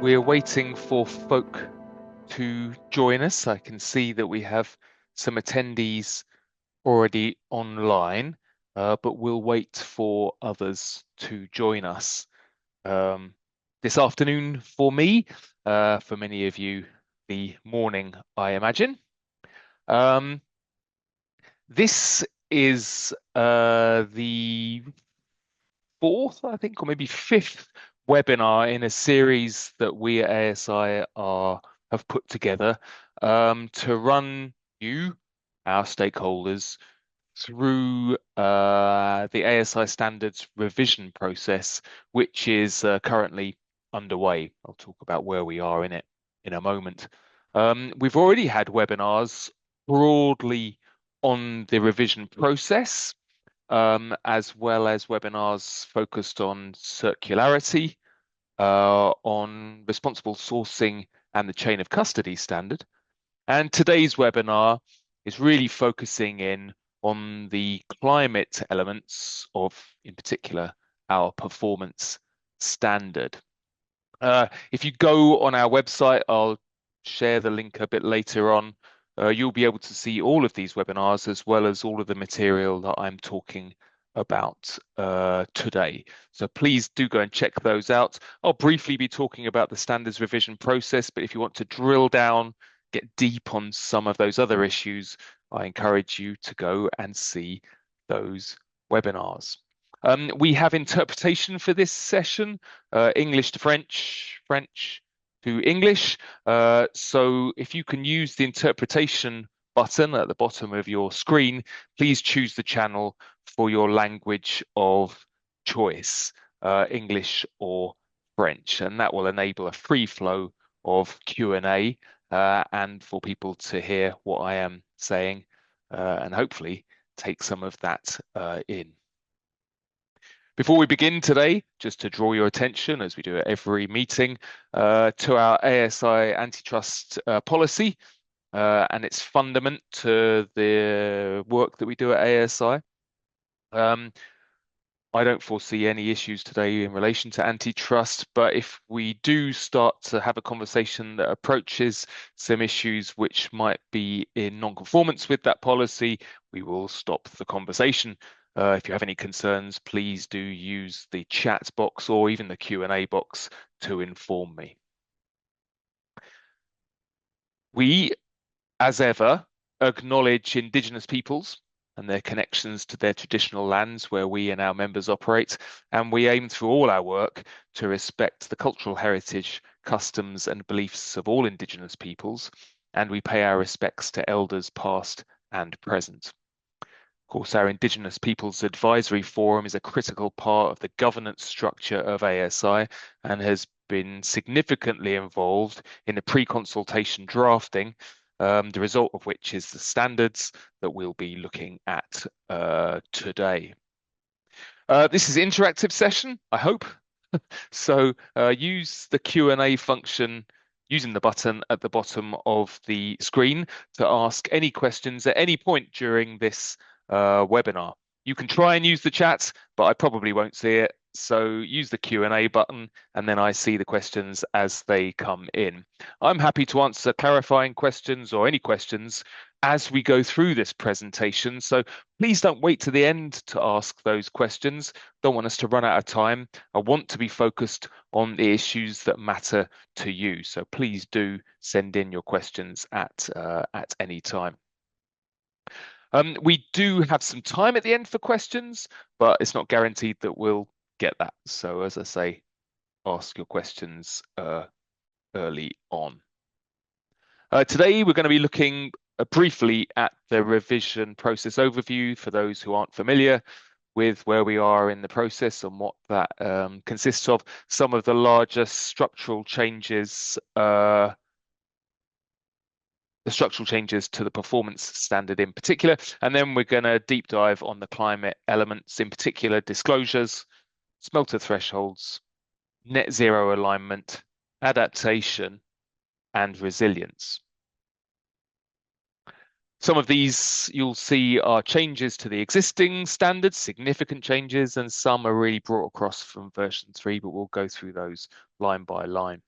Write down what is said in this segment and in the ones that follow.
We're waiting for folk to join us. I can see that we have some attendees already online, but we'll wait for others to join us. This afternoon for me, for many of you, the morning, I imagine. Um, this is the fourth, I think, or maybe fifth webinar in a series that we at ASI have put together to run you, our stakeholders, through the ASI Standards Revision process, which is currently underway. I'll talk about where we are in it in a moment. We've already had webinars broadly on the revision process, as well as webinars focused on circularity, on responsible sourcing and the chain of custody standard. And today's webinar is really focusing in on the climate elements of, in particular, our performance standard. If you go on our website, I'll share the link a bit later on. You'll be able to see all of these webinars as well as all of the material that I'm talking about today. So please do go and check those out. I'll briefly be talking about the standards revision process, but if you want to drill down, get deep on some of those other issues, I encourage you to go and see those webinars. We have interpretation for this session, English to French, French to English. So if you can use the interpretation button at the bottom of your screen, please choose the channel for your language of choice, English or French, and that will enable a free flow of Q&A and for people to hear what I am saying and hopefully take some of that in. Before we begin today, just to draw your attention, as we do at every meeting, to our ASI antitrust policy and its fundament to the work that we do at ASI. I don't foresee any issues today in relation to antitrust, but if we do start to have a conversation that approaches some issues which might be in non-conformance with that policy, we will stop the conversation. If you have any concerns, please do use the chat box or even the Q&A box to inform me. We, as ever, acknowledge Indigenous peoples and their connections to their traditional lands where we and our members operate, and we aim through all our work to respect the cultural heritage, customs and beliefs of all Indigenous peoples, and we pay our respects to elders past and present. Of course, our Indigenous Peoples Advisory Forum is a critical part of the governance structure of ASI and has been significantly involved in the pre-consultation drafting, the result of which is the standards that we'll be looking at today. This is an interactive session, I hope. So use the Q&A function using the button at the bottom of the screen to ask any questions at any point during this webinar. You can try and use the chat, but I probably won't see it. So use the Q&A button and then I see the questions as they come in. I'm happy to answer clarifying questions or any questions as we go through this presentation. So please don't wait to the end to ask those questions. Don't want us to run out of time. I want to be focused on the issues that matter to you. So please do send in your questions at any time. We do have some time at the end for questions, but it's not guaranteed that we'll get that. So as I say, ask your questions early on. Today, we're going to be looking briefly at the revision process overview for those who aren't familiar with where we are in the process and what that consists of. Some of the largest structural changes the structural changes to the performance standard in particular, and then we're going to deep dive on the climate elements, in particular disclosures, smelter thresholds, net zero alignment, adaptation, and resilience. Some of these you'll see are changes to the existing standards, significant changes, and some are really brought across from version 3, but we'll go through those line by line.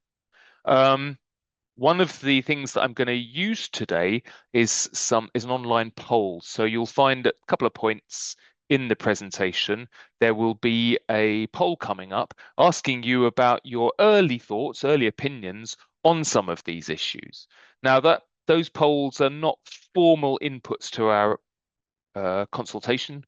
One of the things that I'm going to use today is an online poll. So you'll find at a couple of points in the presentation, there will be a poll coming up asking you about your early thoughts, early opinions on some of these issues. Now that those polls are not formal inputs to our consultation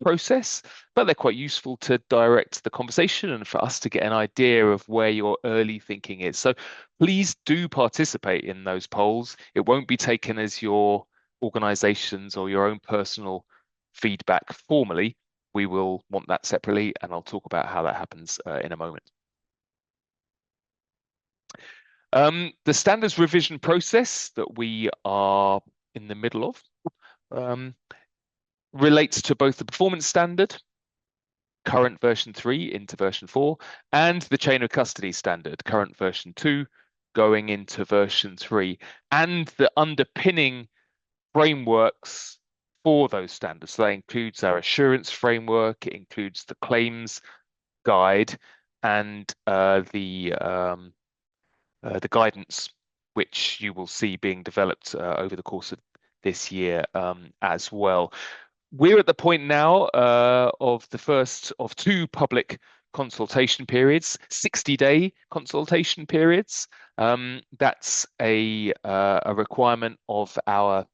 process, but they're quite useful to direct the conversation and for us to get an idea of where your early thinking is. So please do participate in those polls. It won't be taken as your organization's or your own personal feedback formally. We will want that separately, and I'll talk about how that happens in a moment. The standards revision process that we are in the middle of relates to both the performance standard, current version 3 into version 4, and the chain of custody standard, current version 2 going into version 3, and the underpinning frameworks for those standards. So that includes our assurance framework, it includes the claims guide, and the guidance, which you will see being developed over the course of this year as well. We're at the point now of the first of 2 public consultation periods, 60-day consultation periods. That's a requirement of our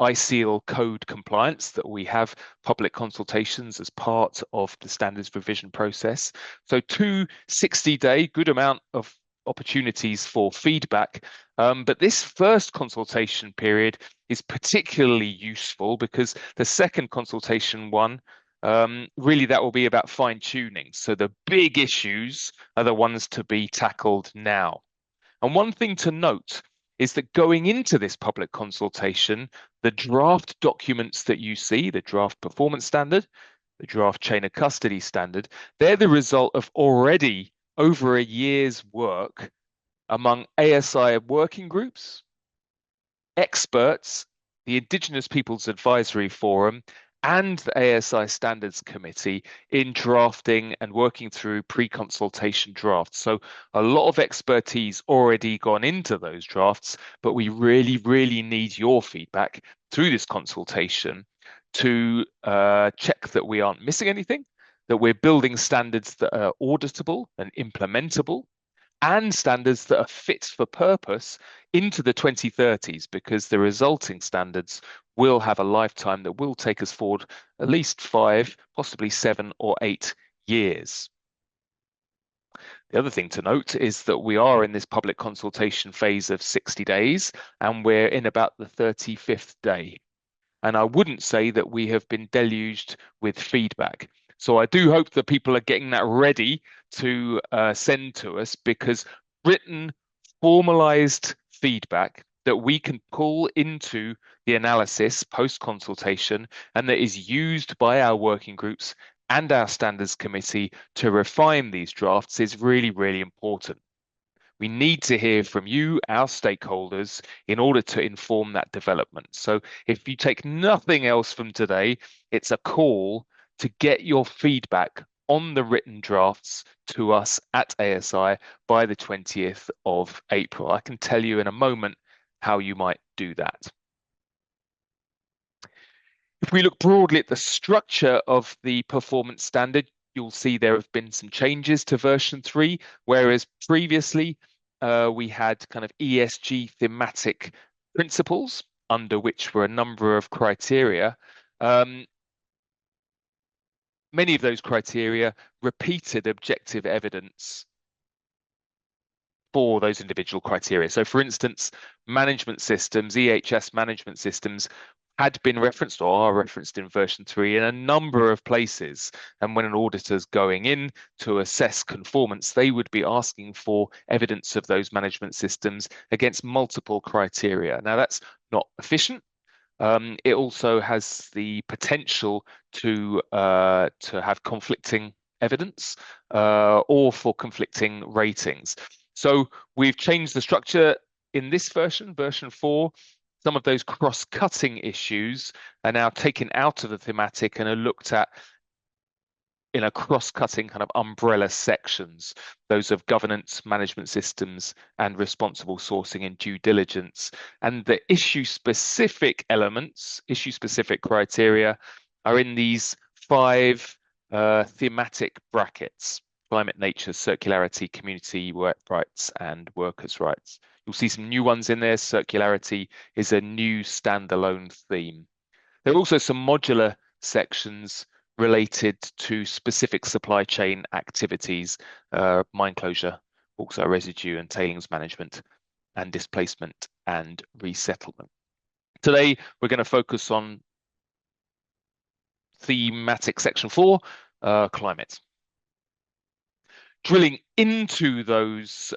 ISEAL code compliance, that we have public consultations as part of the standards revision process. So 2 60-day, good amount of opportunities for feedback. But this first consultation period is particularly useful because the second consultation one, really that will be about fine tuning. So the big issues are the ones to be tackled now. And one thing to note is that going into this public consultation, the draft documents that you see, the draft performance standard, the draft chain of custody standard, they're the result of already over a year's work among ASI working groups, experts, the Indigenous Peoples Advisory Forum, and the ASI Standards Committee in drafting and working through pre-consultation drafts. So a lot of expertise already gone into those drafts, but we really, really need your feedback through this consultation to check that we aren't missing anything, that we're building standards that are auditable and implementable, and standards that are fit for purpose into the 2030s, because the resulting standards will have a lifetime that will take us forward at least 5, possibly 7 or 8 years. The other thing to note is that we are in this public consultation phase of 60 days, and we're in about the 35th day. And I wouldn't say that we have been deluged with feedback. So I do hope that people are getting that ready to send to us, because written, formalized feedback that we can pull into the analysis post-consultation and that is used by our working groups and our standards committee to refine these drafts is really, really important. We need to hear from you, our stakeholders, in order to inform that development. So if you take nothing else from today, it's a call to get your feedback on the written drafts to us at ASI by the 20th of April. I can tell you in a moment how you might do that. If we look broadly at the structure of the performance standard, you'll see there have been some changes to version 3, whereas previously we had kind of ESG thematic principles under which were a number of criteria. Many of those criteria repeated objective evidence for those individual criteria. So for instance, management systems, EHS management systems had been referenced or are referenced in version 3 in a number of places. And when an auditor's going in to assess conformance, they would be asking for evidence of those management systems against multiple criteria. Now, that's not efficient. It also has the potential to have conflicting evidence or for conflicting ratings. So we've changed the structure in this version, version 4. Some of those cross-cutting issues are now taken out of the thematic and are looked at in a cross-cutting kind of umbrella sections, those of governance, management systems, and responsible sourcing and due diligence. And the issue-specific elements, issue-specific criteria, are in these 5 thematic brackets: climate, nature, circularity, community, work rights, and workers' rights. You'll see some new ones in there. Circularity is a new standalone theme. There are also some modular sections related to specific supply chain activities, mine closure, bauxite residue and tailings management, and displacement and resettlement. Today, we're going to focus on thematic section 4, climate. Drilling into those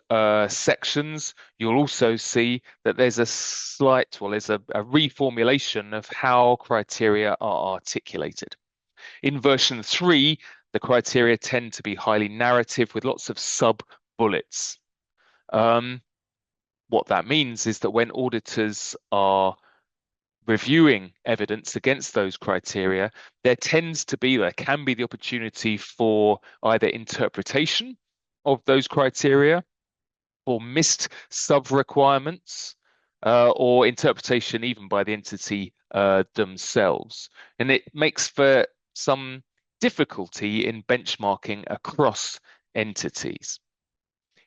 sections, you'll also see that there's a slight, well, there's a reformulation of how criteria are articulated. In version 3, the criteria tend to be highly narrative with lots of sub-bullets. What that means is that when auditors are reviewing evidence against those criteria, there can be the opportunity for either interpretation of those criteria, or missed sub-requirements, or interpretation even by the entity themselves. And it makes for some difficulty in benchmarking across entities.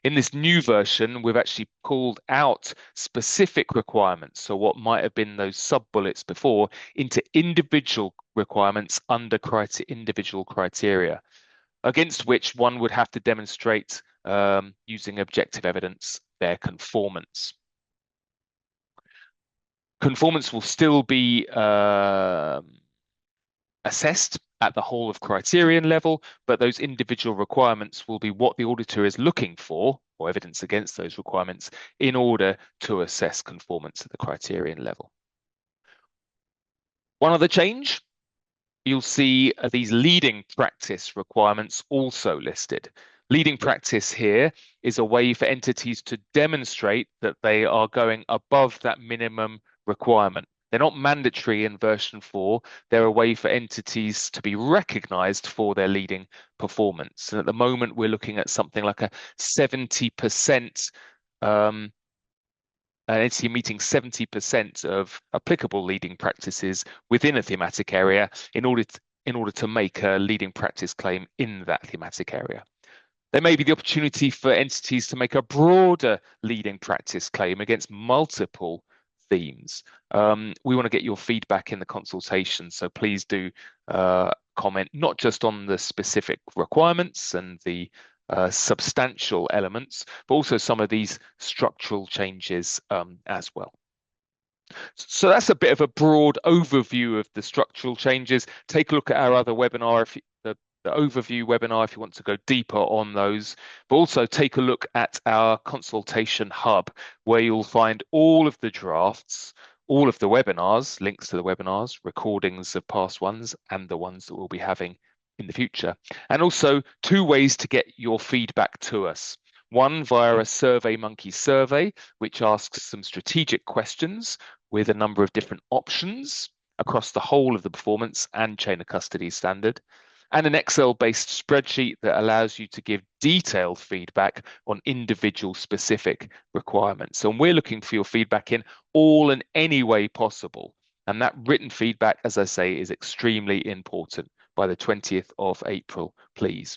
In this new version, we've actually pulled out specific requirements, so what might have been those sub-bullets before, into individual requirements under individual criteria, against which one would have to demonstrate, using objective evidence, their conformance. Conformance will still be assessed at the whole of criterion level, but those individual requirements will be what the auditor is looking for, or evidence against those requirements, in order to assess conformance at the criterion level. One other change, you'll see these leading practice requirements also listed. Leading practice here is a way for entities to demonstrate that they are going above that minimum requirement. They're not mandatory in version 4. They're a way for entities to be recognized for their leading performance. And at the moment, we're looking at something like a 70%, an entity meeting 70% of applicable leading practices within a thematic area in order to make a leading practice claim in that thematic area. There may be the opportunity for entities to make a broader leading practice claim against multiple themes. We want to get your feedback in the consultation, so please do comment not just on the specific requirements and the substantial elements, but also some of these structural changes as well. So that's a bit of a broad overview of the structural changes. Take a look at our other webinar, the overview webinar, if you want to go deeper on those, but also take a look at our consultation hub, where you'll find all of the drafts, all of the webinars, links to the webinars, recordings of past ones, and the ones that we'll be having in the future. And also 2 ways to get your feedback to us. One, via a SurveyMonkey survey, which asks some strategic questions with a number of different options across the whole of the performance and chain of custody standard, and an Excel-based spreadsheet that allows you to give detailed feedback on individual specific requirements. So we're looking for your feedback in all and any way possible. And that written feedback, as I say, is extremely important by the 20th of April, please.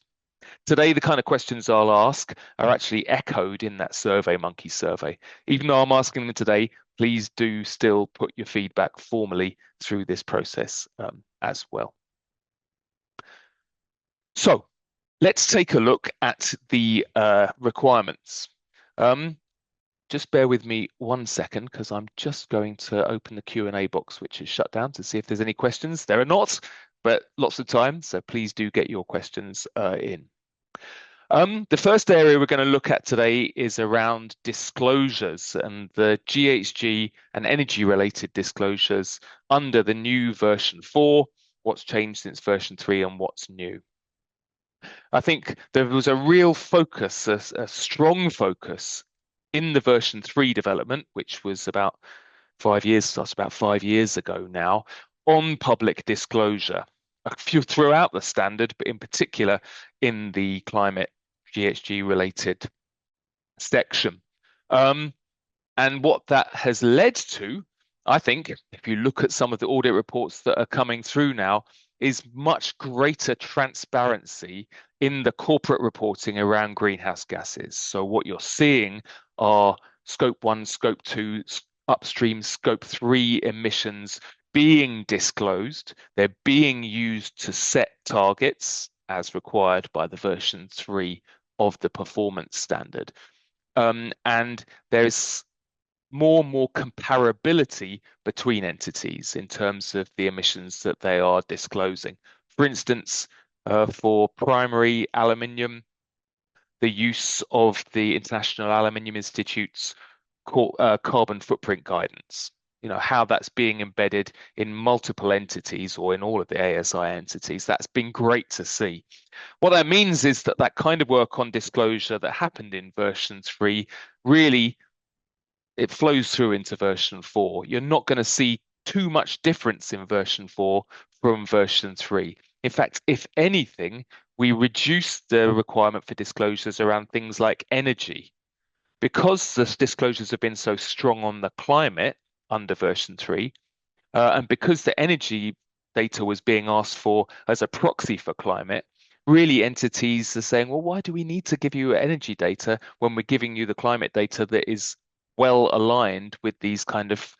Today, the kind of questions I'll ask are actually echoed in that SurveyMonkey survey. Even though I'm asking them today, please do still put your feedback formally through this process as well. So let's take a look at the requirements. Just bear with me 1 second, because I'm just going to open the Q&A box, which is shut down, to see if there's any questions. There are not, but lots of time, so please do get your questions in. The first area we're going to look at today is around disclosures and the GHG and energy-related disclosures under the new version 4, what's changed since version 3 and what's new. I think there was a real focus, a strong focus in the version 3 development, which was about 5 years, that's about 5 years ago now, on public disclosure. a few throughout the standard, but in particular in the climate GHG related section. And what that has led to, I think, if you look at some of the audit reports that are coming through now, is much greater transparency in the corporate reporting around greenhouse gases. So what you're seeing are scope 1, scope 2, upstream, scope 3 emissions being disclosed. They're being used to set targets as required by the version 3 of the performance standard. And there's more and more comparability between entities in terms of the emissions that they are disclosing. For instance, for primary aluminium, the use of the International Aluminium Institute's carbon footprint guidance, how that's being embedded in multiple entities or in all of the ASI entities. That's been great to see. What that means is that that kind of work on disclosure that happened in version 3 really it flows through into version 4. You're not going to see too much difference in version 4 from version 3. In fact, if anything, we reduce the requirement for disclosures around things like energy. Because the disclosures have been so strong on the climate under version 3, and because the energy data was being asked for as a proxy for climate, really entities are saying, well, why do we need to give you energy data when we're giving you the climate data that is well aligned with these kind of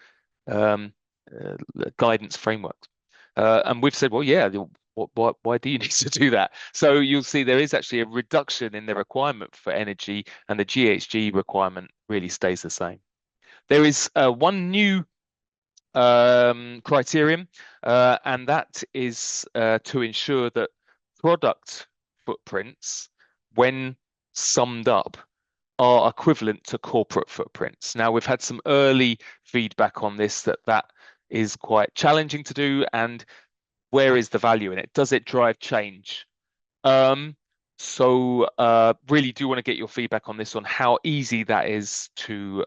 guidance frameworks? And we've said, well, yeah, why do you need to do that? So you'll see there is actually a reduction in the requirement for energy, and the GHG requirement really stays the same. There is one new criterion, and that is to ensure that product footprints, when summed up, are equivalent to corporate footprints. Now, we've had some early feedback on this that is quite challenging to do, and where is the value in it? Does it drive change? So really do want to get your feedback on this, on how easy that is to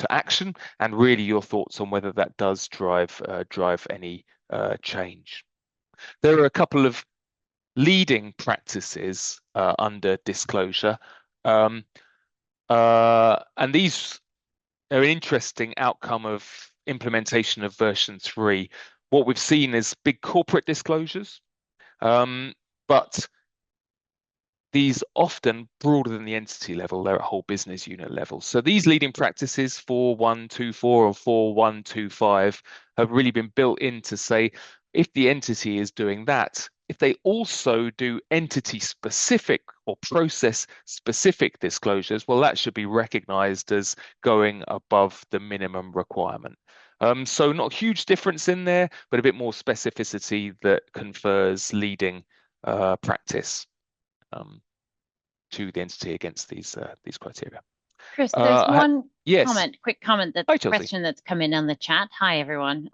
action, and really your thoughts on whether that does drive any change. There are a couple of leading practices under disclosure, and these are an interesting outcome of implementation of version 3. What we've seen is big corporate disclosures, but these often broader than the entity level, they're at whole business unit level. So these leading practices, 4124 or 4125, have really been built in to say, if the entity is doing that, if they also do entity specific or process specific disclosures, well, that should be recognized as going above the minimum requirement. So not a huge difference in there, but a bit more specificity that confers leading practice to the entity against these criteria. Chris, there's one yes. quick comment, question that's come in on the chat. Hi, everyone.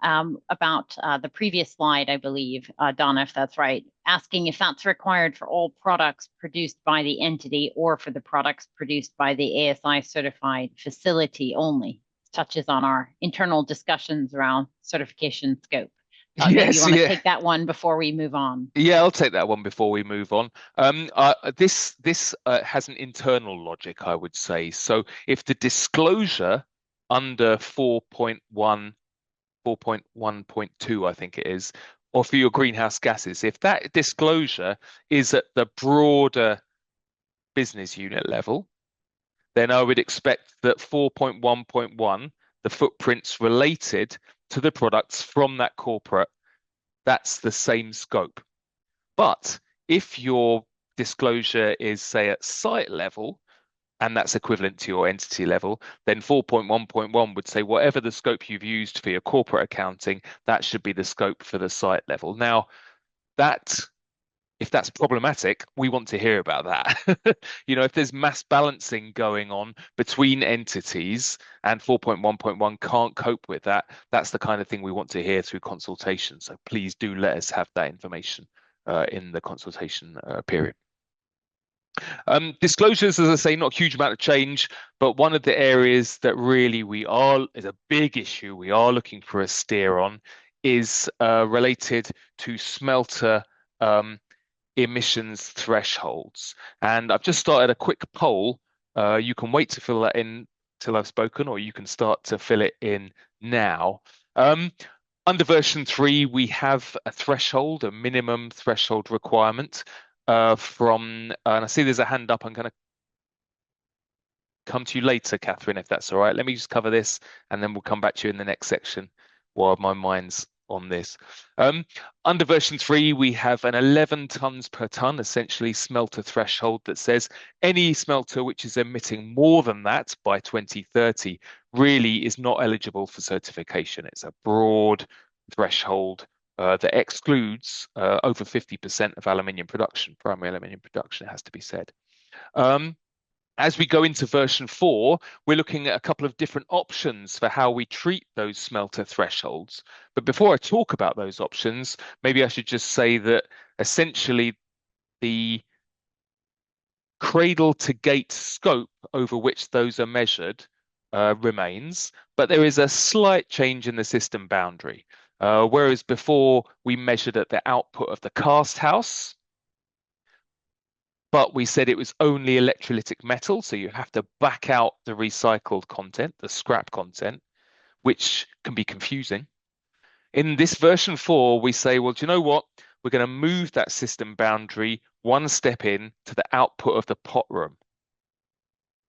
About the previous slide, I believe, Donna, if that's right, asking if that's required for all products produced by the entity or for the products produced by the ASI certified facility only. Touches on our internal discussions around certification scope. Maybe you want to take that one before we move on. Yeah, I'll take that one before we move on. This has an internal logic, I would say. So if the disclosure under 4.1.2, I think it is, or for your greenhouse gases, if that disclosure is at the broader business unit level, then I would expect that 4.1.1, the footprints related to the products from that corporate, that's the same scope. But if your disclosure is, say, at site level, and that's equivalent to your entity level, then 4.1.1 would say whatever the scope you've used for your corporate accounting, that should be the scope for the site level. Now, if that's problematic, we want to hear about that. If there's mass balancing going on between entities and 4.1.1 can't cope with that, that's the kind of thing we want to hear through consultation. So please do let us have that information in the consultation period. Disclosures, as I say, not a huge amount of change, but one of the areas that really is a big issue we are looking for a steer on is related to smelter emissions thresholds. And I've just started a quick poll. You can wait to fill that in till I've spoken, or you can start to fill it in now. Under version 3, we have a threshold, a minimum threshold requirement and I see there's a hand up. I'm going to come to you later, Catherine, if that's all right. Let me just cover this and then we'll come back to you in the next section while my mind's on this. Under version 3, we have an 11 tons per ton, essentially smelter threshold that says any smelter which is emitting more than that by 2030 really is not eligible for certification. It's a broad threshold that excludes over 50% of aluminium production, primary aluminium production, it has to be said. As we go into version 4, we're looking at a couple of different options for how we treat those smelter thresholds. But before I talk about those options, maybe I should just say that essentially the cradle to gate scope over which those are measured remains, but there is a slight change in the system boundary. Whereas before we measured at the output of the cast house, but we said it was only electrolytic metal, so you have to back out the recycled content, the scrap content, which can be confusing. In this version 4, we say, well, do you know what? We're going to move that system boundary one step in to the output of the pot room.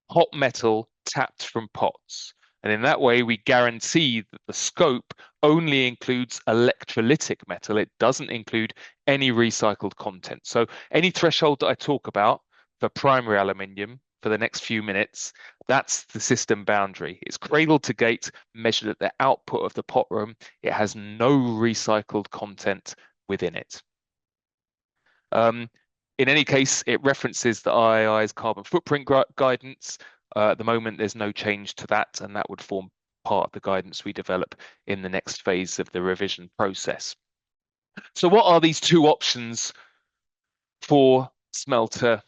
Hot metal tapped from pots. And in that way, we guarantee that the scope only includes electrolytic metal. It doesn't include any recycled content. So any threshold that I talk about for primary aluminium for the next few minutes, that's the system boundary. It's cradle to gate measured at the output of the pot room. It has no recycled content within it. In any case, it references the IAI's carbon footprint guidance. At the moment, there's no change to that, and that would form part of the guidance we develop in the next phase of the revision process. So what are these two options for smelter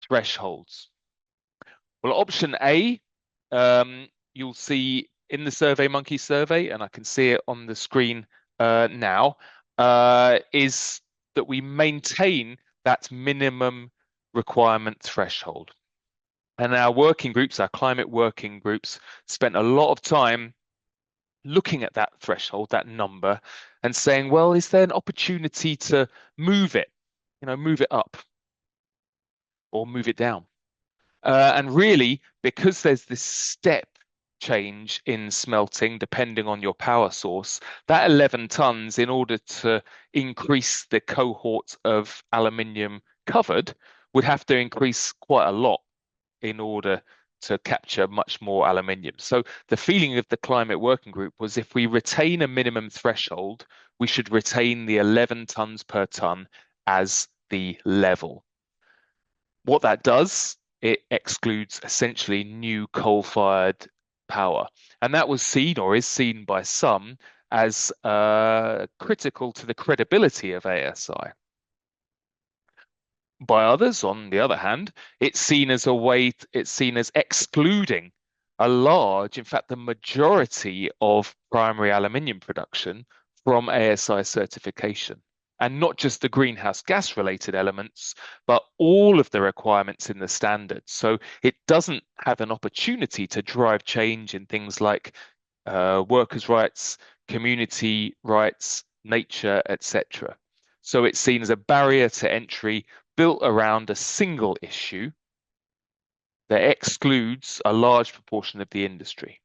thresholds? Well, option A, you'll see in the SurveyMonkey survey, and I can see it on the screen now, is that we maintain that minimum requirement threshold. And our working groups, our climate working groups, spent a lot of time looking at that threshold, that number, and saying, well, is there an opportunity to move it, move it up or move it down? And really, because there's this step change in smelting, depending on your power source, that 11 tons, in order to increase the cohort of aluminium covered, would have to increase quite a lot in order to capture much more aluminium. So the feeling of the climate working group was if we retain a minimum threshold, we should retain the 11 tons per ton as the level. What that does, it excludes essentially new coal-fired power. And that was seen, or is seen by some, as critical to the credibility of ASI. By others, on the other hand, it's seen as excluding a large, in fact, the majority of primary aluminium production from ASI certification. And not just the greenhouse gas related elements, but all of the requirements in the standards. So it doesn't have an opportunity to drive change in things like workers' rights, community rights, nature, etc. So it's seen as a barrier to entry built around a single issue that excludes a large proportion of the industry.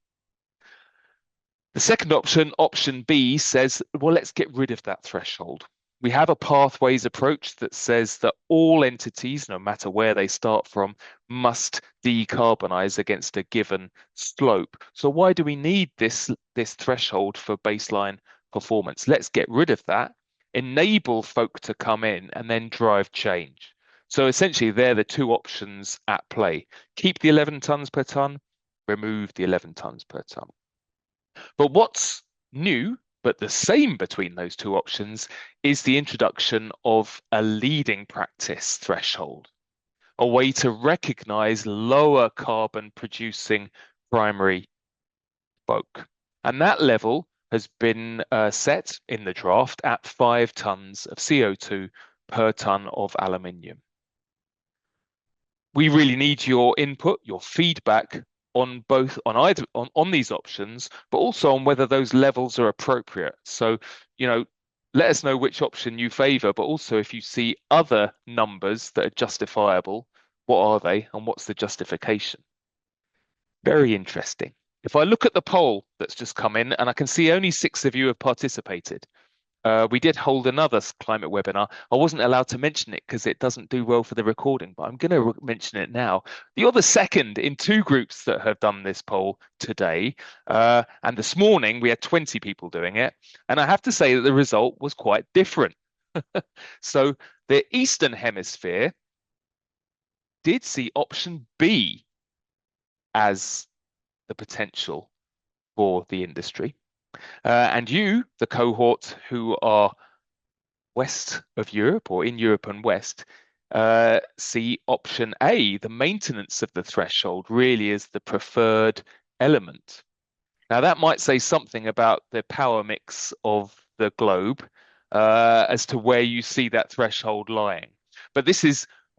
The second option, option B, says, well, let's get rid of that threshold. We have a pathways approach that says that all entities, no matter where they start from, must decarbonize against a given slope. So why do we need this threshold for baseline performance? Let's get rid of that, enable folk to come in and then drive change. So essentially, they're the two options at play. Keep the 11 tons per ton, remove the 11 tons per ton. But what's new, but the same between those two options, is the introduction of a leading practice threshold, a way to recognize lower carbon producing primary folk. And that level has been set in the draft at 5 tons of CO2 per ton of aluminium. We really need your input, your feedback on both on these options, but also on whether those levels are appropriate. So, let us know which option you favor, but also if you see other numbers that are justifiable, what are they and what's the justification? Very interesting. If I look at the poll that's just come in, and I can see only 6 of you have participated. We did hold another climate webinar. I wasn't allowed to mention it because it doesn't do well for the recording, but I'm going to mention it now. You're the second in 2 groups that have done this poll today. And this morning we had 20 people doing it. And I have to say that the result was quite different. So the Eastern Hemisphere did see option B as the potential for the industry. And you, the cohort who are west of Europe or in Europe and West, see option A, the maintenance of the threshold, really is the preferred element. Now, that might say something about the power mix of the globe as to where you see that threshold lying. But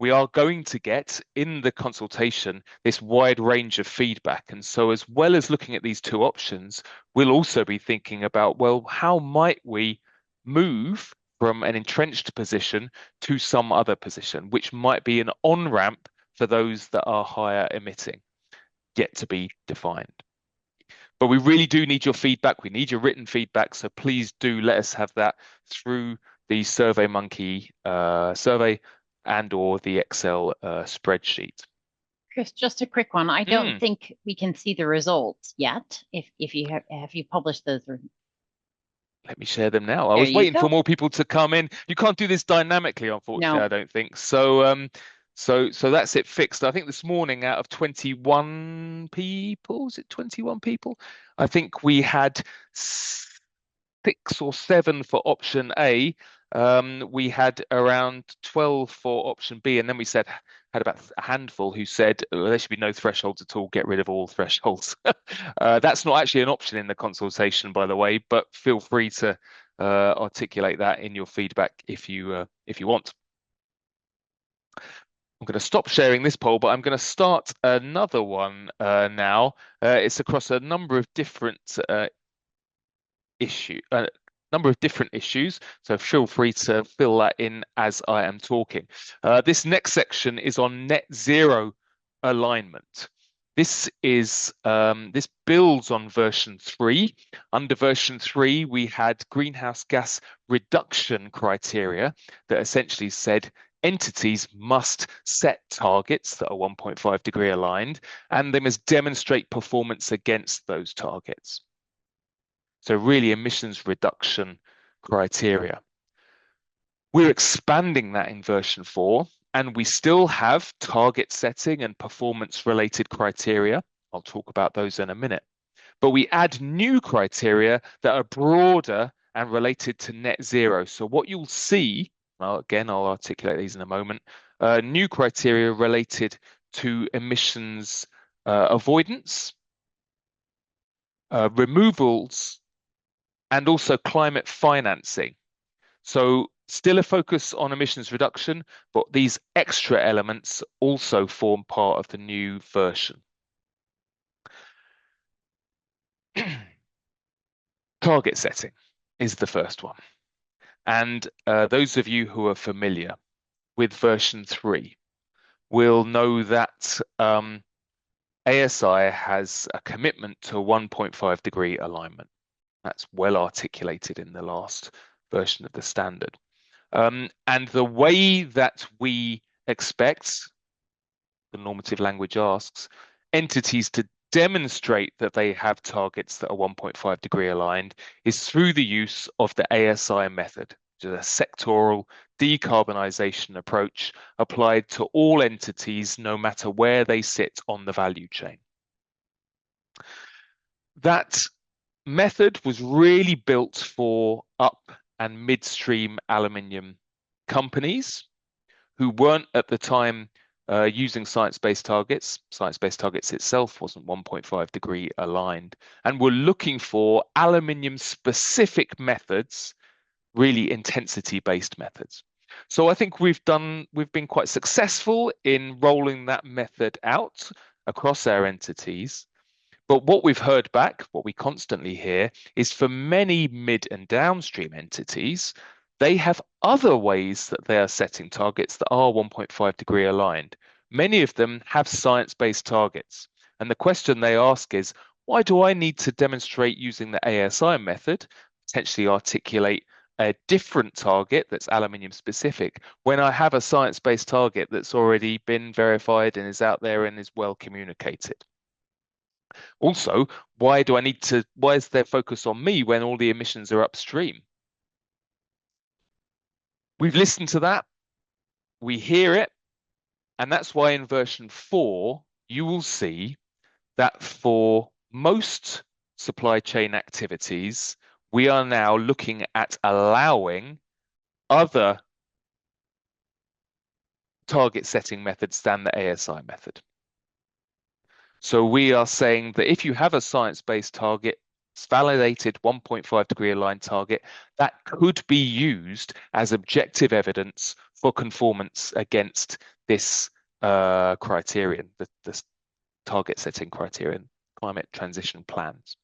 we are going to get in the consultation this wide range of feedback. And so as well as looking at these 2 options, we'll also be thinking about, well, how might we move from an entrenched position to some other position, which might be an on-ramp for those that are higher emitting, yet to be defined. But we really do need your feedback. We need your written feedback. So please do let us have that through the SurveyMonkey survey and/or the Excel spreadsheet. Chris, just a quick one. I don't think we can see the results yet. If you have you published those? Let me share them now. I was waiting for more people to come in. You can't do this dynamically, unfortunately. No. I don't think so. So that's it fixed. I think this morning, out of 21 people, is it 21 people? I think we had 6 or 7 for option A. We had around 12 for option B, and then we had about a handful who said there should be no thresholds at all, get rid of all thresholds. That's not actually an option in the consultation, by the way, but feel free to articulate that in your feedback if you want. I'm going to stop sharing this poll, but I'm going to start another one now. It's across a number of different issues, so feel free to fill that in as I am talking. This next section is on net zero alignment. This builds on version 3. Under version 3, we had greenhouse gas reduction criteria that essentially said entities must set targets that are 1.5 degree aligned, and they must demonstrate performance against those targets. So really emissions reduction criteria. We're expanding that in version 4, and we still have target setting and performance related criteria. I'll talk about those in a minute. But we add new criteria that are broader and related to net zero. So what you'll see, well, again, I'll articulate these in a moment, new criteria related to emissions avoidance, removals, and also climate financing. So still a focus on emissions reduction, but these extra elements also form part of the new version. Target setting is the first one. And those of you who are familiar with version 3 will know that ASI has a commitment to 1.5 degree alignment. That's well articulated in the last version of the standard. And the way that we expect, the normative language asks, entities to demonstrate that they have targets that are 1.5 degree aligned is through the use of the ASI method, which is a sectoral decarbonisation approach applied to all entities, no matter where they sit on the value chain. That method was really built for up and midstream aluminium companies who weren't at the time using science-based targets. Science-based targets itself wasn't 1.5 degree aligned, and we're looking for aluminium specific methods, really intensity-based methods. So I think we've been quite successful in rolling that method out across our entities. But what we've heard back, what we constantly hear, is for many mid and downstream entities, they have other ways that they are setting targets that are 1.5 degree aligned. Many of them have science-based targets. And the question they ask is, why do I need to demonstrate using the ASI method, potentially articulate a different target that's aluminium specific, when I have a science-based target that's already been verified and is out there and is well communicated? Also, why is there focus on me when all the emissions are upstream? We've listened to that, we hear it, and that's why in version 4, you will see that for most supply chain activities, we are now looking at allowing other target setting methods than the ASI method. So we are saying that if you have a science-based target, it's validated 1.5 degree aligned target, that could be used as objective evidence for conformance against this criterion, the target setting criterion, climate transition plans.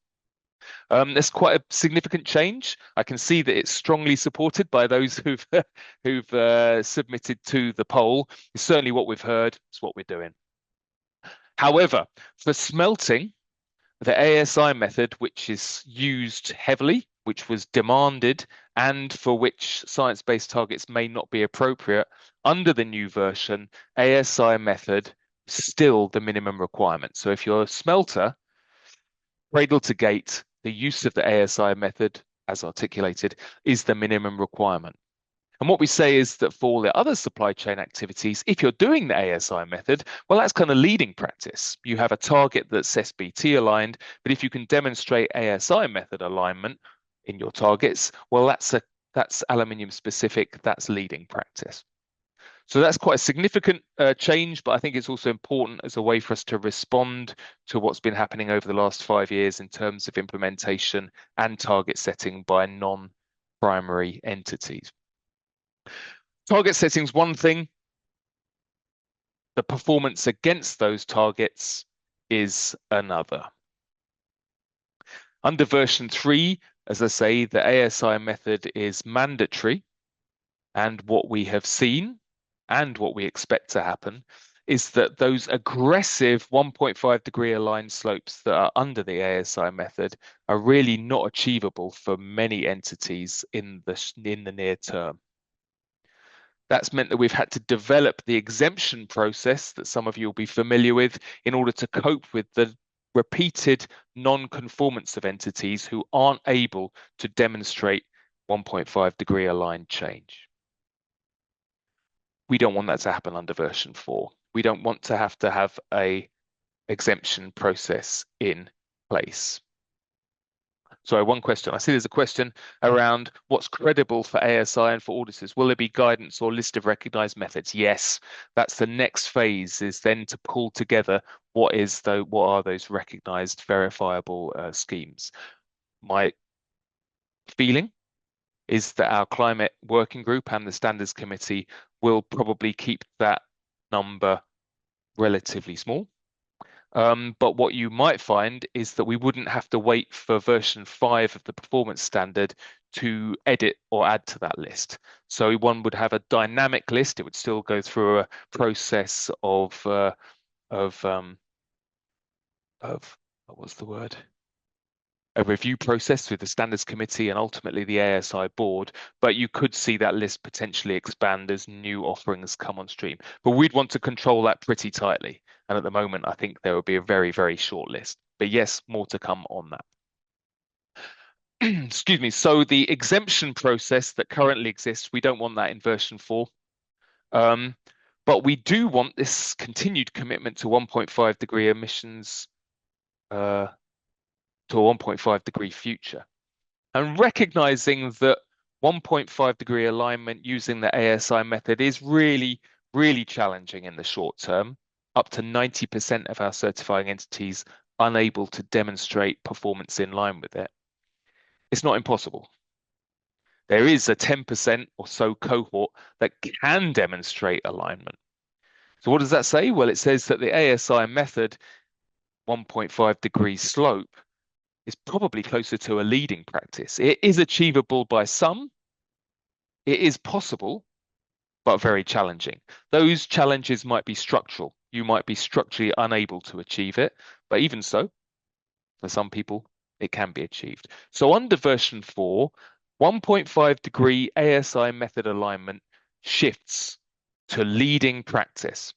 There's quite a significant change. I can see that it's strongly supported by those who've submitted to the poll. It's certainly what we've heard. It's what we're doing. However, for smelting, the ASI method, which is used heavily, which was demanded, and for which science-based targets may not be appropriate, under the new version, ASI method is still the minimum requirement. So if you're a smelter, cradle to gate, the use of the ASI method, as articulated, is the minimum requirement. And what we say is that for all the other supply chain activities, if you're doing the ASI method, well, that's kind of leading practice. You have a target that's SBT aligned, but if you can demonstrate ASI method alignment in your targets, well, that's aluminium specific, that's leading practice. So that's quite a significant change, but I think it's also important as a way for us to respond to what's been happening over the last 5 years in terms of implementation and target setting by non-primary entities. Target setting is one thing. The performance against those targets is another. Under version 3, as I say, the ASI method is mandatory. And what we have seen and what we expect to happen is that those aggressive 1.5 degree aligned slopes that are under the ASI method are really not achievable for many entities in the near term. That's meant that we've had to develop the exemption process that some of you will be familiar with in order to cope with the repeated non-conformance of entities who aren't able to demonstrate 1.5 degree aligned change. We don't want that to happen under version 4. We don't want to have a exemption process in place. So one question, I see there's a question around what's credible for ASI and for auditors. Will there be guidance or list of recognized methods? Yes, that's the next phase, is then to pull together what are those recognized verifiable schemes. My feeling is that our climate working group and the standards committee will probably keep that number relatively small. But what you might find is that we wouldn't have to wait for version 5 of the performance standard to edit or add to that list. So one would have a dynamic list. It would still go through a process of what was the word? A review process with the standards committee and ultimately the ASI board, but you could see that list potentially expand as new offerings come on stream. But we'd want to control that pretty tightly. And at the moment, I think there will be a very, very short list. But yes, more to come on that. Excuse me. So the exemption process that currently exists, we don't want that in version 4. But we do want this continued commitment to 1.5 degree emissions to a 1.5 degree future. And recognizing that 1.5 degree alignment using the ASI method is really really challenging in the short term. Up to 90% of our certifying entities unable to demonstrate performance in line with it. It's not impossible. There is a 10% or so cohort that can demonstrate alignment. So what does that say? Well, it says that the ASI method 1.5 degree slope is probably closer to a leading practice. It is achievable by some. It is possible, but very challenging. Those challenges might be structural. You might be structurally unable to achieve it, but even so, for some people, it can be achieved. So under version 4, 1.5 degree ASI method alignment shifts to leading practice.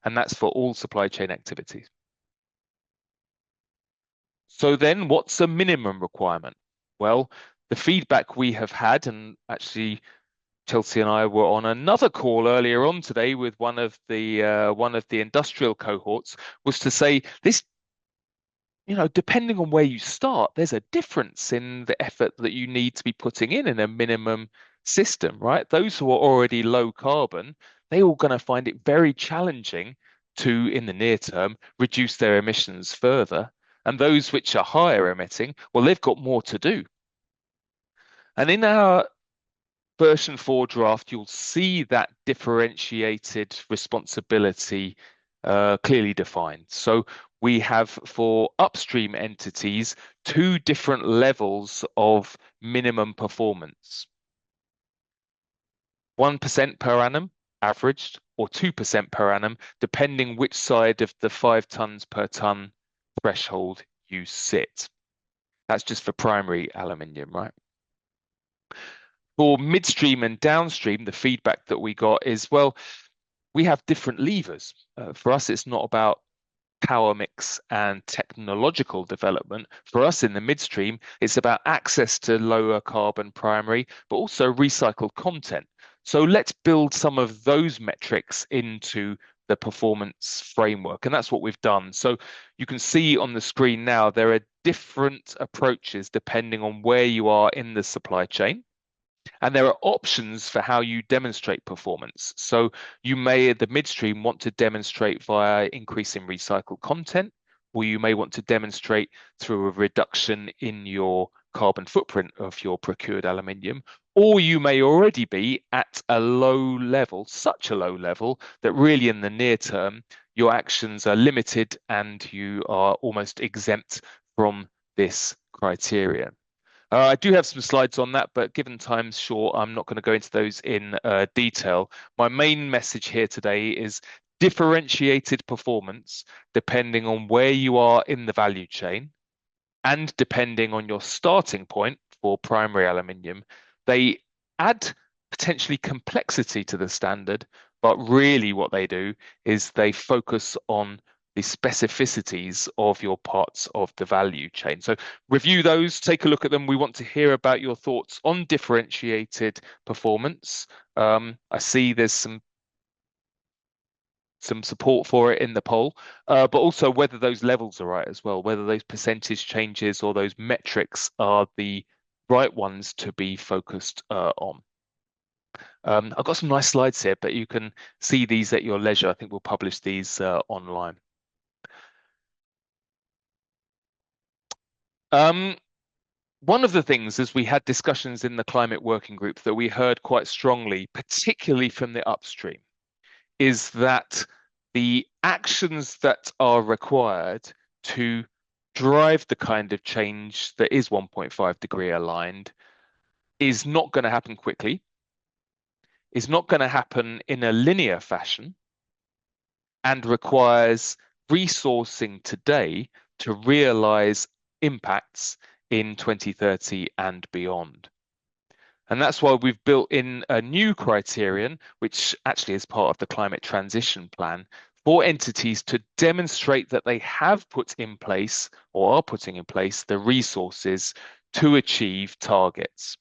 And that's for all supply chain activities. So then what's a minimum requirement? Well, the feedback we have had, and actually Chelsea and I were on another call earlier on today with one of the industrial cohorts, was to say this, depending on where you start, there's a difference in the effort that you need to be putting in a minimum system, right? Those who are already low carbon, they're all going to find it very challenging to, in the near term, reduce their emissions further. And those which are higher emitting, well, they've got more to do. And in our version 4 draft, you'll see that differentiated responsibility clearly defined. So we have for upstream entities 2 different levels of minimum performance. 1% per annum averaged, or 2% per annum, depending which side of the 5 tons per ton threshold you sit. That's just for primary aluminium, right? For midstream and downstream, the feedback that we got is, well, we have different levers. For us, it's not about power mix and technological development. For us in the midstream, it's about access to lower carbon primary, but also recycled content. So let's build some of those metrics into the performance framework. And that's what we've done. So you can see on the screen now, there are different approaches depending on where you are in the supply chain. And there are options for how you demonstrate performance. So you may, at the midstream, want to demonstrate via increasing recycled content, or you may want to demonstrate through a reduction in your carbon footprint of your procured aluminium, or you may already be at a low level, such a low level that really in the near term, your actions are limited and you are almost exempt from this criterion. I do have some slides on that, but given time's short, I'm not going to go into those in detail. My main message here today is differentiated performance depending on where you are in the value chain and depending on your starting point for primary aluminium. They add potentially complexity to the standard, but really what they do is they focus on the specificities of your parts of the value chain. So review those, take a look at them. We want to hear about your thoughts on differentiated performance. I see there's some support for it in the poll, but also whether those levels are right as well, whether those percentage changes or those metrics are the right ones to be focused on. I've got some nice slides here, but you can see these at your leisure. I think we'll publish these online. One of the things is we had discussions in the climate working group that we heard quite strongly, particularly from the upstream, is that the actions that are required to drive the kind of change that is 1.5 degree aligned is not going to happen quickly, is not going to happen in a linear fashion, and requires resourcing today to realize impacts in 2030 and beyond. And that's why we've built in a new criterion, which actually is part of the climate transition plan, for entities to demonstrate that they have put in place or are putting in place the resources to achieve targets.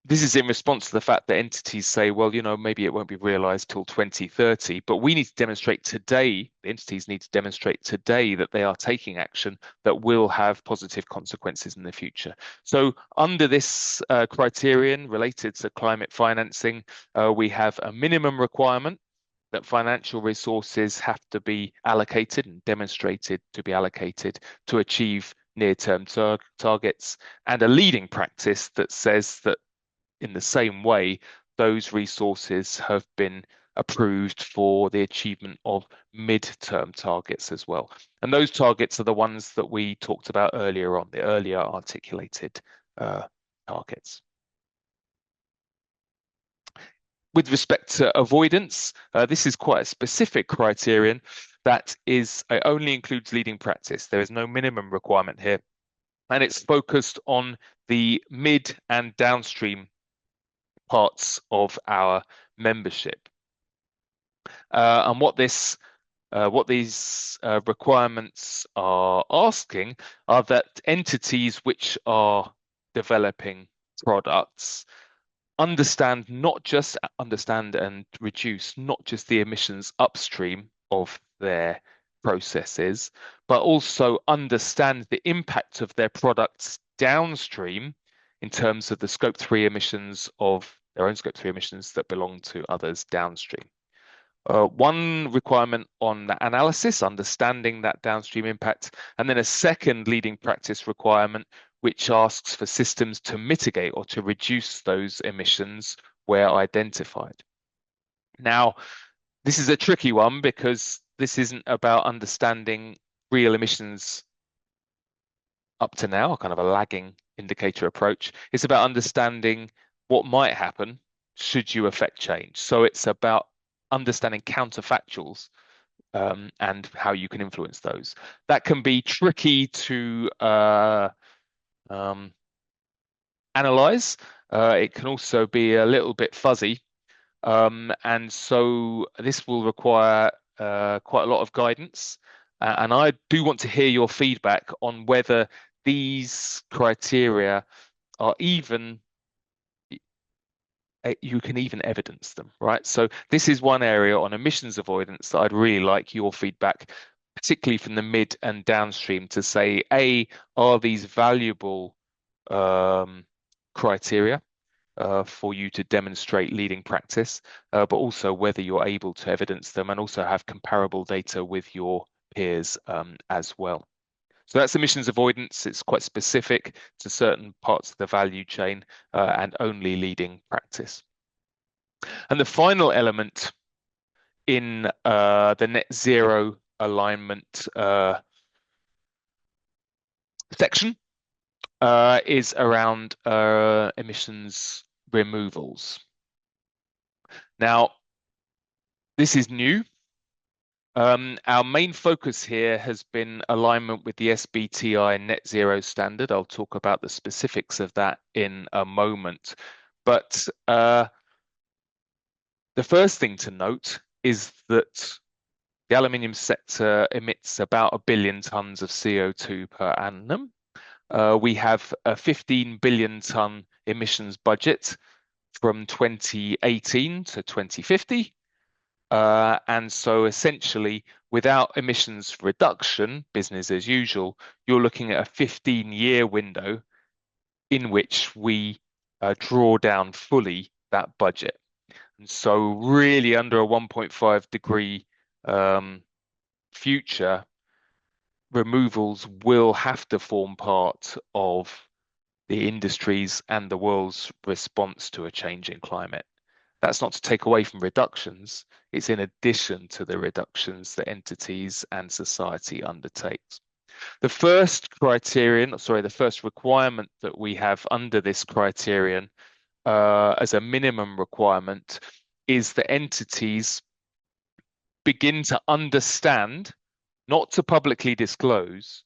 this is in response to the fact that entities say, well, maybe it won't be realized till 2030, but we need to demonstrate today, the entities need to demonstrate today that they are taking action that will have positive consequences in the future. So under this criterion related to climate financing, we have a minimum requirement that financial resources have to be allocated and demonstrated to be allocated to achieve near-term targets, and a leading practice that says that in the same way, those resources have been approved for the achievement of mid-term targets as well. And those targets are the ones that we talked about earlier on, the earlier articulated targets. With respect to avoidance, this is quite a specific criterion that only includes leading practice. There is no minimum requirement here, and it's focused on the mid and downstream parts of our membership. And what these requirements are asking are that entities which are developing products understand and reduce not just the emissions upstream of their processes, but also understand the impact of their products downstream in terms of the scope 3 emissions of their own scope 3 emissions that belong to others downstream. One requirement on that analysis, understanding that downstream impact, and then a second leading practice requirement, which asks for systems to mitigate or to reduce those emissions where identified. Now, this is a tricky one because this isn't about understanding real emissions up to now, kind of a lagging indicator approach. It's about understanding what might happen should you affect change. So it's about understanding counterfactuals and how you can influence those. That can be tricky to analyze. It can also be a little bit fuzzy. And so this will require quite a lot of guidance. And I do want to hear your feedback on whether these criteria are even, you can even evidence them, right? So this is one area on emissions avoidance that I'd really like your feedback, particularly from the mid and downstream, to say, are these valuable criteria for you to demonstrate leading practice, but also whether you're able to evidence them and also have comparable data with your peers as well. So that's emissions avoidance. It's quite specific to certain parts of the value chain and only leading practice. And the final element in the net zero alignment section is around emissions removals. Now, this is new. Our main focus here has been alignment with the SBTi net zero standard. I'll talk about the specifics of that in a moment. But the first thing to note is that the aluminium sector emits about 1 billion tons of CO2 per annum. We have a 15 billion ton emissions budget from 2018 to 2050. And so essentially, without emissions reduction, business as usual, you're looking at a 15-year window in which we draw down fully that budget. And so really under a 1.5 degree future, removals will have to form part of the industry's and the world's response to a changing climate. That's not to take away from reductions. It's in addition to the reductions that entities and society undertakes. The first requirement that we have under this criterion as a minimum requirement is that entities begin to understand, not to publicly disclose,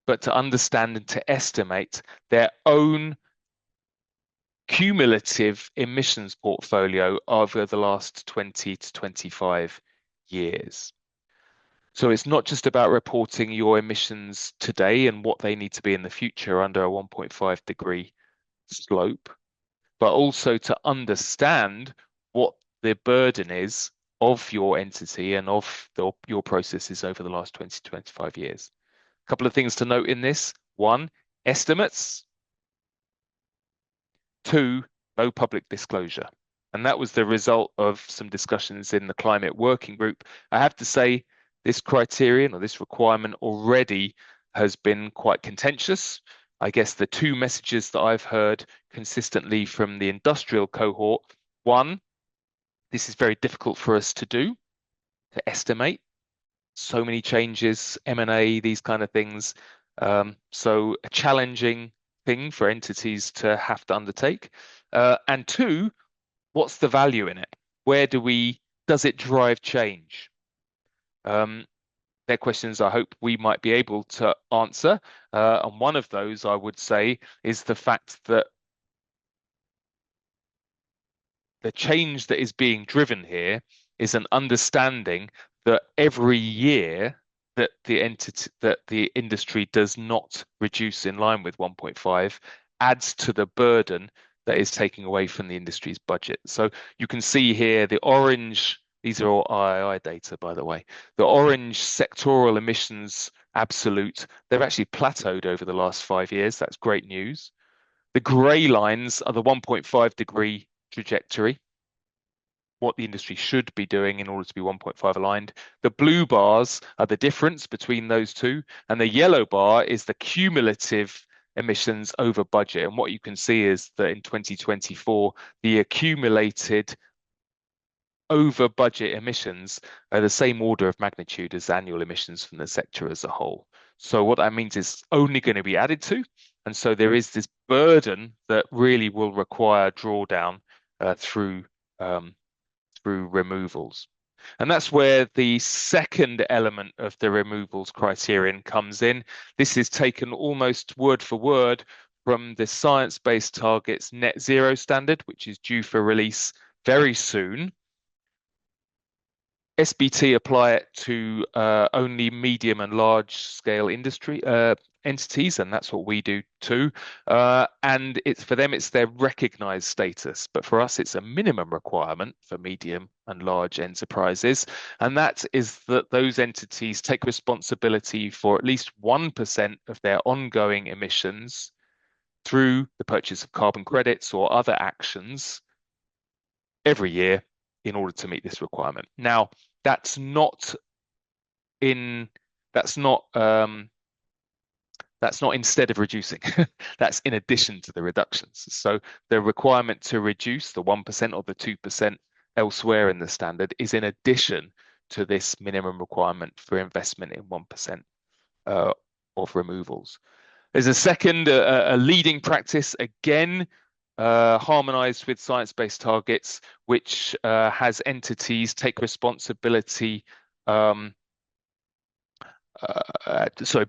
but to understand and to estimate their own cumulative emissions portfolio over the last 20 to 25 years. So it's not just about reporting your emissions today and what they need to be in the future under a 1.5 degree slope, but also to understand what the burden is of your entity and of your processes over the last 20 to 25 years. A couple of things to note in this. One, estimates. Two, no public disclosure. And that was the result of some discussions in the climate working group. I have to say, this criterion or this requirement already has been quite contentious. I guess the two messages that I've heard consistently from the industrial cohort, one, this is very difficult for us to do, to estimate. So many changes, M&A, these kind of things. So a challenging thing for entities to have to undertake. And two, what's the value in it? Does it drive change? They're questions I hope we might be able to answer. And one of those, I would say, is the fact that the change that is being driven here is an understanding that every year that the industry does not reduce in line with 1.5 adds to the burden that is taking away from the industry's budget. So you can see here the orange, these are all III data, by the way. The orange sectoral emissions absolute, they've actually plateaued over the last 5 years. That's great news. The grey lines are the 1.5 degree trajectory, what the industry should be doing in order to be 1.5 aligned. The blue bars are the difference between those two, and the yellow bar is the cumulative emissions over budget. And what you can see is that in 2024, the accumulated over budget emissions are the same order of magnitude as annual emissions from the sector as a whole. So what that means is only going to be added to. And so there is this burden that really will require drawdown through removals. And that's where the second element of the removals criterion comes in. This is taken almost word for word from the Science-Based Targets Net Zero Standard, which is due for release very soon. SBT apply it to only medium and large scale industry entities, and that's what we do too. And for them, it's their recognized status. But for us, it's a minimum requirement for medium and large enterprises. And that is that those entities take responsibility for at least 1% of their ongoing emissions through the purchase of carbon credits or other actions every year in order to meet this requirement. Now, that's not instead of reducing. That's in addition to the reductions. So the requirement to reduce the 1% or the 2% elsewhere in the standard is in addition to this minimum requirement for investment in 1% of removals. There's a second, a leading practice, again, harmonized with science-based targets, which has entities take responsibility,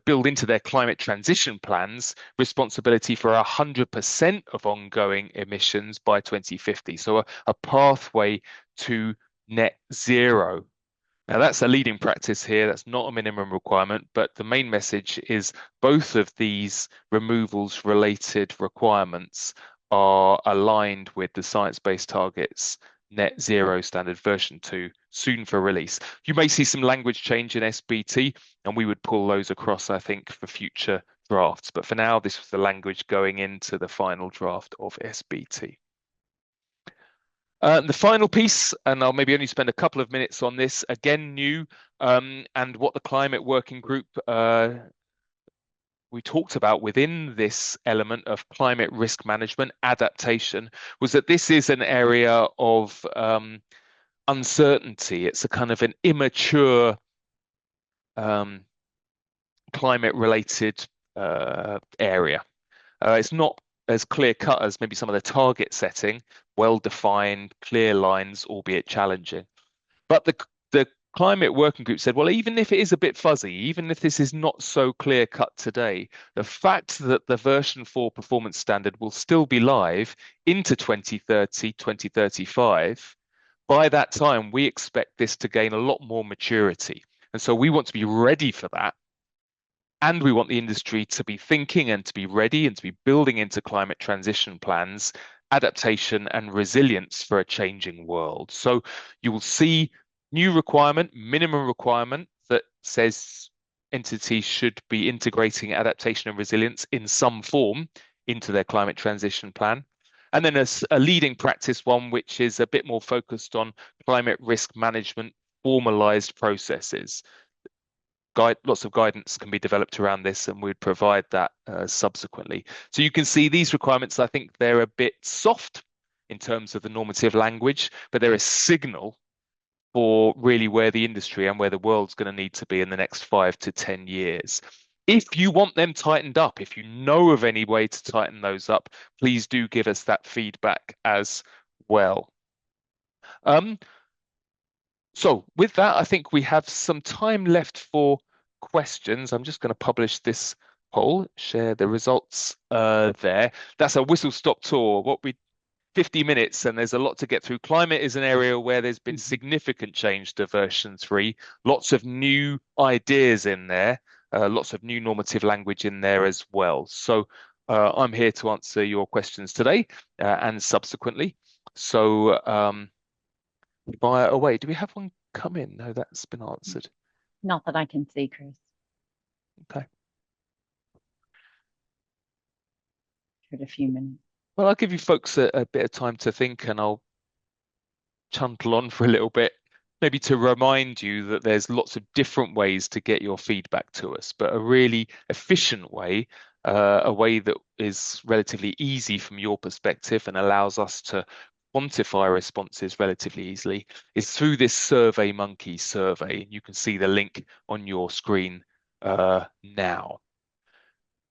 build into their climate transition plans responsibility for 100% of ongoing emissions by 2050. So a pathway to net zero. Now that's a leading practice here. That's not a minimum requirement, but the main message is both of these removals related requirements are aligned with the science-based targets Net Zero Standard version 2, soon for release. You may see some language change in SBT, and we would pull those across, I think, for future drafts. But for now, this was the language going into the final draft of SBT. The final piece, and I'll maybe only spend a couple of minutes on this, again new, and what the climate working group we talked about within this element of climate risk management adaptation was that this is an area of uncertainty. It's a kind of an immature climate related area. It's not as clear cut as maybe some of the target setting, well defined, clear lines, albeit challenging. But the climate working group said, well, even if it is a bit fuzzy, even if this is not so clear cut today, the fact that the version 4 performance standard will still be live into 2030, 2035, by that time, we expect this to gain a lot more maturity. And so we want to be ready for that. And we want the industry to be thinking and to be ready and to be building into climate transition plans adaptation and resilience for a changing world. So you will see new requirement, minimum requirement that says entities should be integrating adaptation and resilience in some form into their climate transition plan. And then a leading practice one, which is a bit more focused on climate risk management, formalized processes. Lots of guidance can be developed around this, and we'd provide that subsequently. So you can see these requirements, I think they're a bit soft in terms of the normative language, but they're a signal for really where the industry and where the world's going to need to be in the next 5 to 10 years. If you want them tightened up, if you know of any way to tighten those up, please do give us that feedback as well. So with that, I think we have some time left for questions. I'm just going to publish this poll, share the results there. That's a whistle-stop tour. 50 minutes, and there's a lot to get through. Climate is an area where there's been significant change to version 3, lots of new ideas in there, lots of new normative language in there as well. So I'm here to answer your questions today and subsequently. So fire away. Do we have one come in? No, that's been answered. Not that I can see, Chris. Okay. Give it a few minutes. Well, I'll give you folks a bit of time to think, and I'll chuntle on for a little bit, maybe to remind you that there's lots of different ways to get your feedback to us, but a really efficient way, a way that is relatively easy from your perspective and allows us to quantify responses relatively easily, is through this SurveyMonkey survey. You can see the link on your screen now.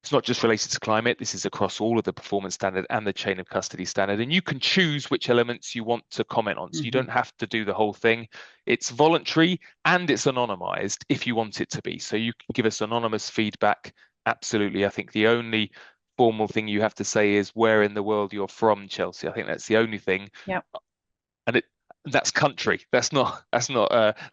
It's not just related to climate. This is across all of the performance standard and the chain of custody standard. And you can choose which elements you want to comment on. So you don't have to do the whole thing. It's voluntary and it's anonymized if you want it to be. So you can give us anonymous feedback. Absolutely. I think the only formal thing you have to say is where in the world you're from, Chelsea. I think that's the only thing. Yep. And that's country. That's not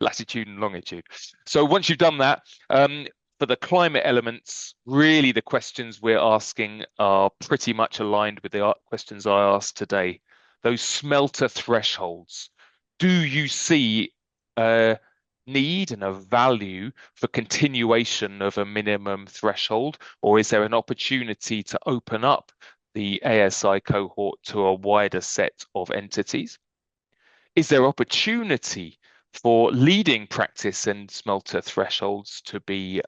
latitude and longitude. So once you've done that, for the climate elements, really the questions we're asking are pretty much aligned with the questions I asked today. Those smelter thresholds. Do you see a need and a value for continuation of a minimum threshold, or is there an opportunity to open up the ASI cohort to a wider set of entities? Is there opportunity for leading practice and smelter thresholds to be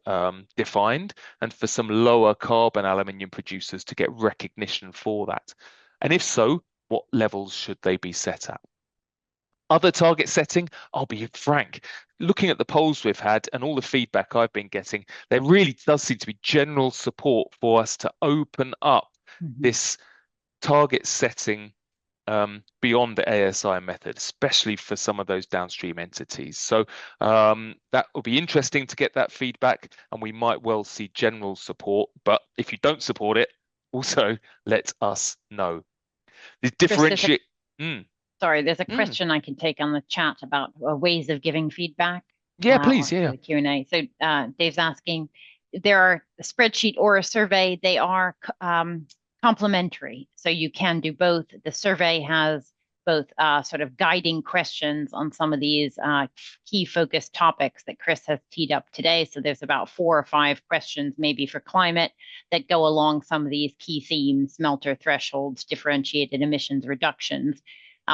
defined, and for some lower carbon aluminium producers to get recognition for that? And if so, what levels should they be set at? Other target setting, I'll be frank, looking at the polls we've had and all the feedback I've been getting, there really does seem to be general support for us to open up this target setting beyond the ASI method, especially for some of those downstream entities. So that will be interesting to get that feedback, and we might well see general support. But if you don't support it, also let us know. The differentiate. Sorry, there's a question I can take on the chat about ways of giving feedback. Yeah, please. Yeah. Q&A. So Dave's asking, there are a spreadsheet or a survey. They are complementary. So you can do both. The survey has both sort of guiding questions on some of these key focus topics that Chris has teed up today. So there's about 4 or 5 questions maybe for climate that go along some of these key themes: smelter thresholds, differentiated emissions reductions,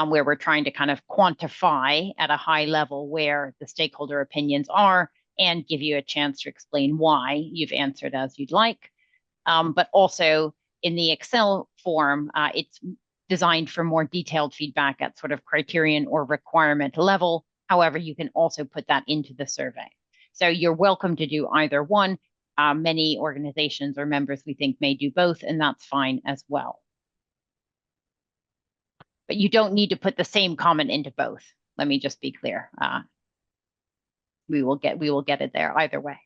where we're trying to kind of quantify at a high level where the stakeholder opinions are and give you a chance to explain why you've answered as you'd like. But also, in the Excel form, it's designed for more detailed feedback at sort of criterion or requirement level. However, you can also put that into the survey. So you're welcome to do either one. Many organizations or members we think may do both, and that's fine as well. But you don't need to put the same comment into both. Let me just be clear. We will get it there either way.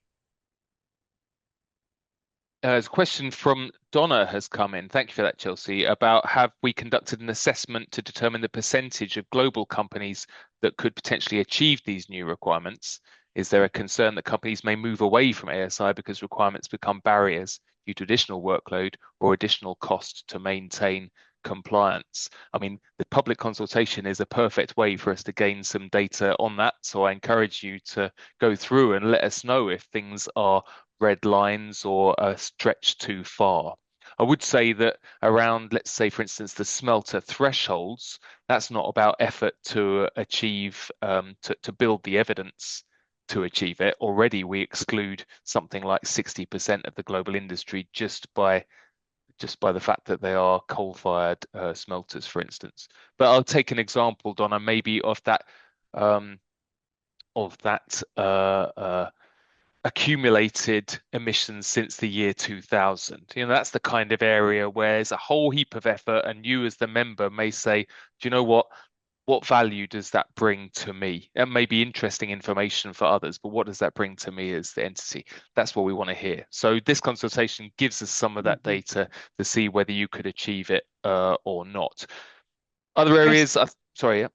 A question from Donna has come in. Thank you for that, Chelsea, about have we conducted an assessment to determine the percentage of global companies that could potentially achieve these new requirements? Is there a concern that companies may move away from ASI because requirements become barriers due to additional workload or additional cost to maintain compliance. I mean, the public consultation is a perfect way for us to gain some data on that. So I encourage you to go through and let us know if things are red lines or stretched too far. I would say that around, let's say, for instance, the smelter thresholds, that's not about effort to achieve, to build the evidence to achieve it. Already we exclude something like 60% of the global industry just by the fact that they are coal-fired smelters, for instance. But I'll take an example, Donna, maybe um, of that accumulated emissions since the year 2000. That's the kind of area where there's a whole heap of effort, and you as the member may say, do you know what? What value does that bring to me? It may be interesting information for others, but what does that bring to me as the entity? That's what we want to hear. So this consultation gives us some of that data to see whether you could achieve it or not. Other areas, sorry, yeah.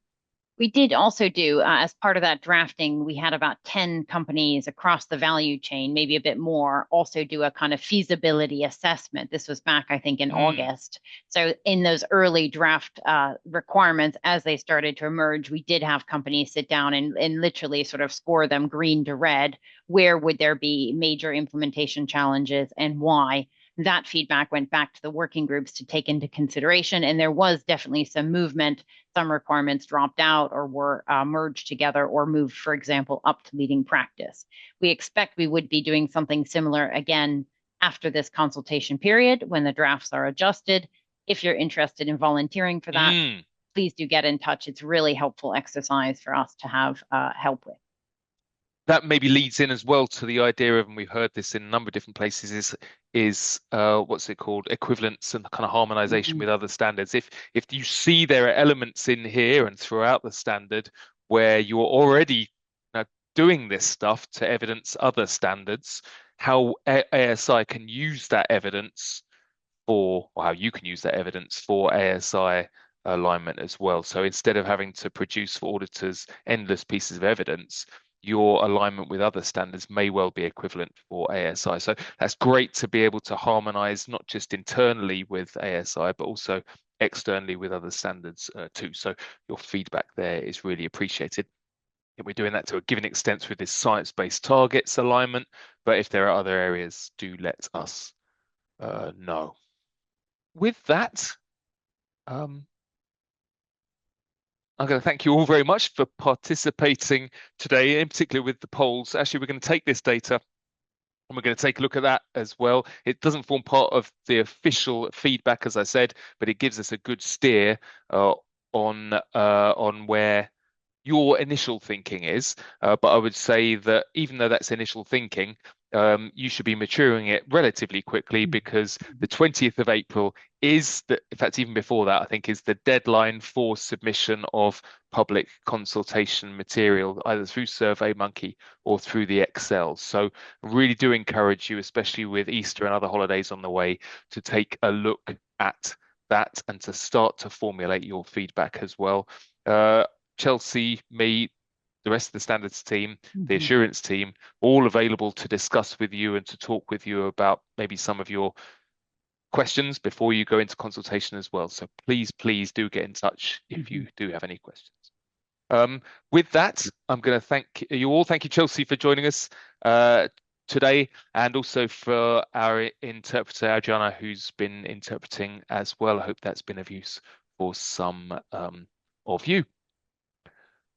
We did also do, as part of that drafting, we had about 10 companies across the value chain, maybe a bit more, also do a kind of feasibility assessment. This was back, I think, in August. So in those early draft requirements, as they started to emerge, we did have companies sit down and literally sort of score them green to red. Where would there be major implementation challenges and why? That feedback went back to the working groups to take into consideration. And there was definitely some movement. Some requirements dropped out or were merged together or moved, for example, up to leading practice. We expect we would be doing something similar again after this consultation period when the drafts are adjusted. If you're interested in volunteering for that, please do get in touch. It's really helpful exercise for us to have help with. That maybe leads in as well to the idea of, and we've heard this in a number of different places, is what's it called, equivalence and kind of harmonization with other standards. If you see there are elements in here and throughout the standard where you're already doing this stuff to evidence other standards, how ASI can use that evidence or how you can use that evidence for ASI alignment as well. So instead of having to produce for auditors endless pieces of evidence, your alignment with other standards may well be equivalent for ASI. So that's great to be able to harmonize not just internally with ASI, but also externally with other standards too. So your feedback there is really appreciated. And we're doing that to a given extent with this science-based targets alignment, but if there are other areas, do let us know. With that, I'm going to thank you all very much for participating today, in particular with the polls. Actually, we're going to take this data and we're going to take a look at that as well. It doesn't form part of the official feedback, as I said, but it gives us a good steer on where your initial thinking is. But I would say that even though that's initial thinking, you should be maturing it relatively quickly because the 20th of April is in fact, even before that, I think is the deadline for submission of public consultation material, either through SurveyMonkey or through the Excel. So I really do encourage you, especially with Easter and other holidays on the way, to take a look at that and to start to formulate your feedback as well. Chelsea, me, the rest of the standards team, the assurance team, all available to discuss with you and to talk with you about maybe some of your questions before you go into consultation as well. So please do get in touch if you do have any questions. With that, I'm going to thank you all. Thank you, Chelsea, for joining us today, and also for our interpreter, Adriana, who's been interpreting as well. I hope that's been of use for some of you.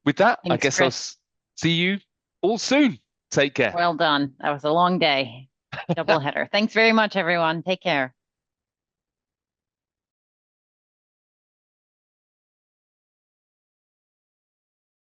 With that, I guess I'll see you all soon. Take care. Well done. That was a long day. Double header. Thanks very much, everyone. Take care.